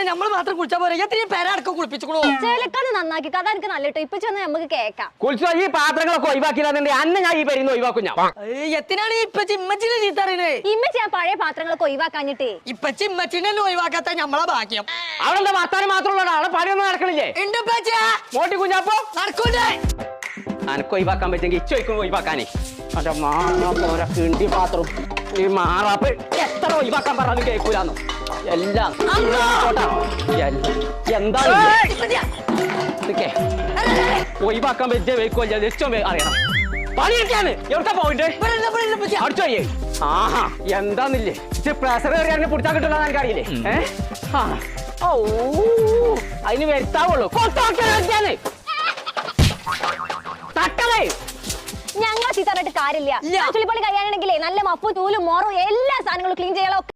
നമ്മള് മാത്രം കുളിച്ചാ പോരെ എത്രയും പേരടക്കം കുളിപ്പിച്ചോളൂ. ചേലക്കാണ് നന്നാക്കി കഥ എനിക്ക് നല്ലിട്ടോ. ഇപ്പൊ ചെന്ന് നമുക്ക് കേക്കാം. കുളിച്ചോ ഈ പാത്രങ്ങളൊക്കെ ഒഴിവാക്കിയില്ലാന്നുണ്ടെങ്കിൽ അന്നെ ഞാൻ ഈ പേരിന്ന് ഒഴിവാക്കും ഞാൻ. എത്തിനാണ് ഇപ്പച്ചി ഇമ്മച്ചിനെ ചീത്ത അറിയണേ? ഇമ്മച്ചി ആ പഴയ പാത്രങ്ങളൊക്കെ ഒഴിവാക്കാഞ്ഞിട്ടേ. ഇപ്പച്ചി ഇമ്മച്ചിനെ ഒഴിവാക്കാത്ത ഞമ്മളെ ഭാഗ്യം. അവിടെ എന്താ വർത്താനം മാത്രമുള്ള അവിടെ പണിയൊന്നും നടക്കണില്ലേ? മോട്ടി കുഞ്ഞാപ്പോ നടക്കൂലേ? അനക്ക് ഒഴിവാക്കാൻ പറ്റെങ്കിൽ ഇച്ചോയ്ക്കും ഒഴിവാക്കാനേ. അന്റെ പോരാ കിണ്ടി പാത്രം ഈ മാറാപ്പ് എത്ര ഒഴിവാക്കാൻ പറഞ്ഞാലും കേൾക്കൂലെന്നോ എല്ലാം എന്താ ഒഴിവാക്കാൻ പറ്റിയ വെയ്ക്കോല്ല ലക്ഷം അറിയണം. പണിയൊക്കെയാണ് എവിടെ പോയിട്ട് അടിച്ചോയ്യേ. ആഹാ എന്താന്നില്ലേ പ്രഷർ കയറിയാൽ പിടിച്ചാൽ കിട്ടുന്ന എനിക്കറിയില്ലേ? ഓ അതിന് വരുത്താവുള്ളൂ തട്ടലേ. ഞങ്ങൾ ചീത്തറിട്ട് കാര്യമില്ല. ചുള്ളിപ്പള്ളി കഴിയാണെങ്കിലേ നല്ല മപ്പും തൂലും മോറും എല്ലാ സാധനങ്ങളും ക്ലീൻ ചെയ്യാലോ.